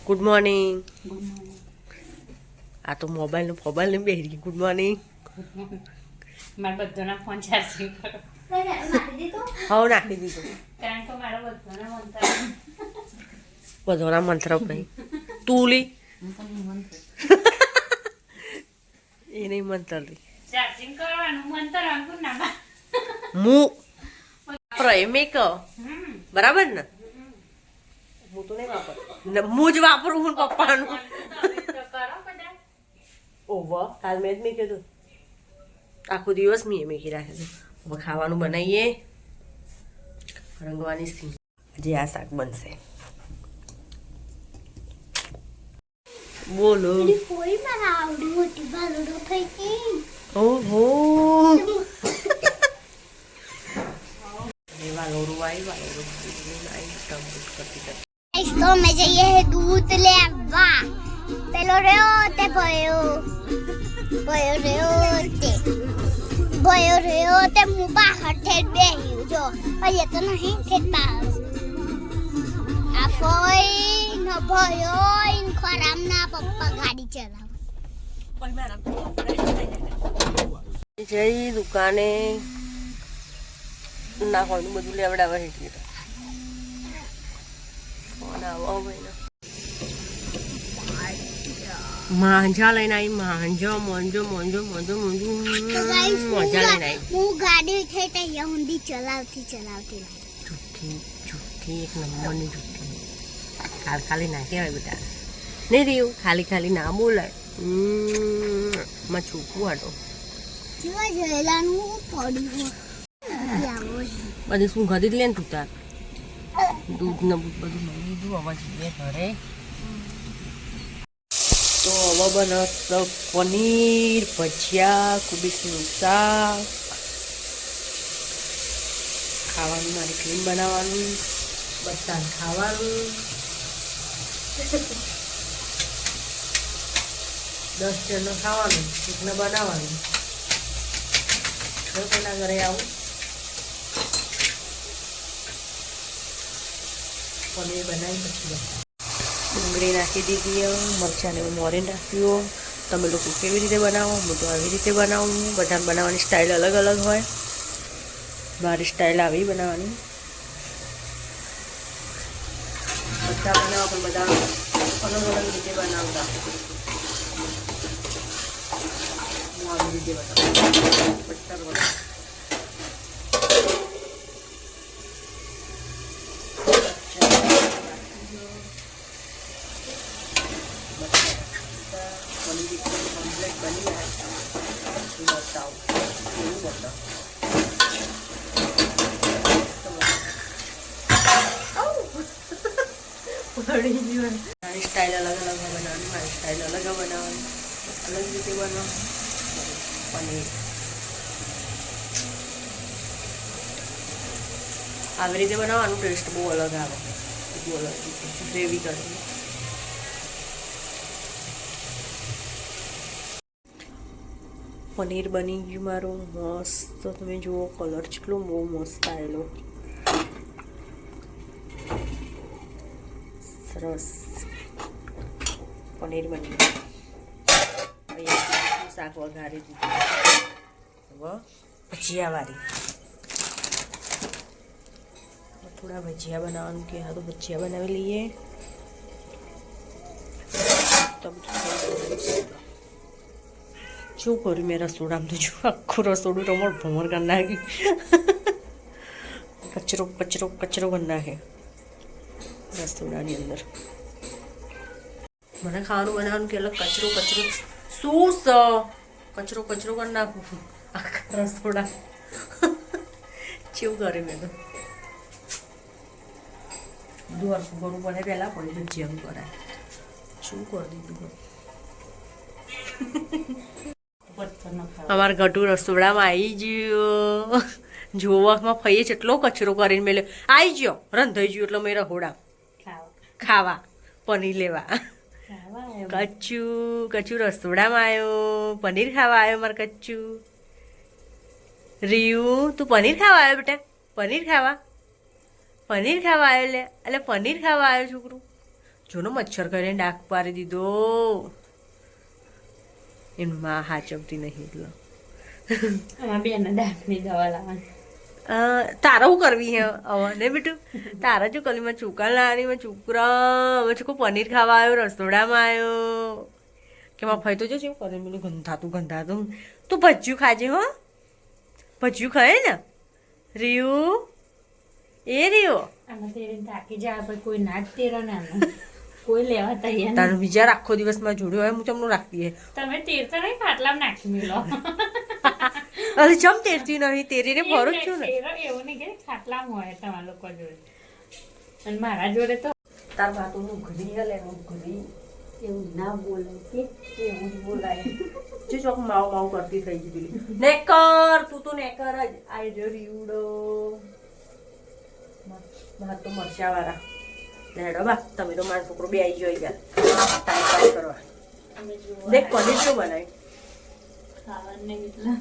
Good morning. આ તો mobile ને બેહી ગઈ. Good morning. મારા બધાના ફોન ચાર્જિંગ કરો. હા નાખી દીધું. કારણ કે મારા બધાના મંત્ર બધાના મંત્ર ભાઈ તું લી એ નહીં મંત્ર લી ચાર્જિંગ કરવાનું મંત્ર અંકુર ના હું પ્રેમિક બરાબર ને હું તો નહીં વાપર હું જ વાપરું હું પપ્પાનું. ઓહો કાલ મેં જ મેં કીધું આખો દિવસ મેં મેકી રાખ્યું. હવે ખાવાનું બનાવીએ. રંગવાની સી આજે આ શાક બનશે. બોલો. ઓહો વાલોરું આવી વાલોરું ટમ્બુટ કરતી કરતી તો મેં જઈએ હે દૂધ લેવા પેલો રહ્યો તે ભયો રહ્યો તે હું બહાર ઠેઠ બેહ્યું જો અહીંયા તો નહીં ખેતા આ ફોઈ ન ભયો ઇન ખરામ ના પપ્પા ગાડી ચલાવે જઈ દુકાને નાખવાનું બધું લેવડાવવા હેઠી માંજા લઈને આવી. માંજો મોંજો મોંજો મોંજો મોંજો મજા લઈને આવી. હું ગાડી થઈ ત્યાં ઊંધી ચલાવતી જુઠ્ઠી જુઠ્ઠી એક નંબરની જુઠ્ઠી. ખાલી ના કહેવાય બેટા નહીં રહ્યું. ખાલી ના બોલાય. માં છૂકવું હાટો જેવા જોયેલાનું પડ્યું બધું શું ખરીદ લે ને તું તાર દૂધ ને બધું લઈ લીધું. હવે જઈએ ઘરે. તો હવે બનાવતો પનીર ભજીયા કોબીજનું શાક ખાવાનું. મારી ક્રીમ બનાવવાનું બધા ખાવાનું. 10 જણનું ખાવાનું એકને બનાવવાનું. કોના ઘરે આવું. પનીર બનાવી પછી ડુંગળી નાખી દીધી. મરચાંને મોરીને રાખ્યું. તમે લોકો કેવી રીતે બનાવો? હું તો આવી રીતે બનાવું. બધા બનાવવાની સ્ટાઇલ અલગ અલગ હોય. મારી સ્ટાઇલ આવી બનાવવાની. બધા બનાવો પણ બધા અલગ અલગ રીતે બનાવતા. હું આવી રીતે બનાવું બધા બનાવું. મારી સ્ટાઇલ અલગ અલગ બનાવવાની. મારી સ્ટાઇલ અલગ બનાવવાની. અલગ રીતે બનાવો પનીર. આવી રીતે બનાવવાનું ટેસ્ટ બહુ અલગ આવે. બહુ અલગ રીતે ગ્રેવી કરી. પનીર બની ગયું મારું મસ્ત. તમે જુઓ કલર કેટલો બહુ મસ્ત આવેલો. સરસ પનીર બની ગયું. અહીંયા શાક વઘારી દીધું. હવે ભજીયાવાળી થોડા ભજીયા બનાવવાનું કે હા તો ભજીયા બનાવી લઈએ. તો શું કર્યું મેં રસોડામાં? તો જો આખું રસોડું રમણ ભમર કરી નાખ્યું. કચરો કરી નાખે રસોડાની અંદર. મને ખાવાનું બનાવવાનું કે એટલે કચરો શું કચરો કરી નાખું આખા રસોડા. કેવું કરે મેં તો બધું હરખું કરવું પડે પહેલાં પછી જેમ કરાય. શું કરી દીધું? અમારા ઘટુ રસોડામાં આવી ગયો. જોવામાં ફઈએ એટલો કચરો કરીને મેં આવી ગયો. રંધાઈ ગયો એટલે મેં રહોડા ખાવા પનીર લેવા. કચ્ચું રસોડામાં આવ્યો. પનીર ખાવા આવ્યો મારે કચ્ચું. રીયું તું પનીર ખાવા આવ્યો બેટા? પનીર ખાવા આવ્યો લે. એટલે પનીર ખાવા આવ્યો છોકરું. જોનો મચ્છર કરીને ડાક પાડી દીધો. એની માં હાચવતી નહીં એટલે અમારા બેને ડાકની દવા લાવવાની. તારે શું કરવી હે હવે ને બેટું? તારા શું કરવી? મેં ચોખા લાવવાની, મેં છોકરા હવે છોકરો પનીર ખાવા આવ્યો, રસોડામાં આવ્યો કે મારા ભાઈ તો જો શું કરે મને ગંધાતું. તું ભજીયું ખાજે હો, ભજીયું ખાય ને રીયું એ રીયો. આમાં તેરીને થાકી જાય પણ કોઈ ના જ તેરો ને આને કોઈ લેવા તૈયાર નહીં. તારો વિચાર આખો દિવસ માં જોડ્યો હોય હું ચમનું રાખતી હે. તમે તેરતા નહીં ખાટલામાં નાખી મેલો. અરે ચમ તેરતી નહીં, તેરીને ફરું જ છું ને. તેરો એવું નહીં કે ખાટલામાં હોય તમારા લોકો જોડે અને મારા જોડે તો તાર વાતો નું ઘડી હલે ઘડી એવું ના બોલે કે એવું જ બોલાય. જે ચોક માવ કરતી થઈ ગઈ પેલી. નેકર તું તો નેકર જ આઈ જો રીવડો માર તો મરચા વાળા લેડો બા. તમે તો મારો છોકરો બે આવી જોઈ ગયા ટાઈમ પાસ કરવા. અમે જોવા દેખ પનીર શું બનાવ્યું? ખાવાનું નહીં એટલા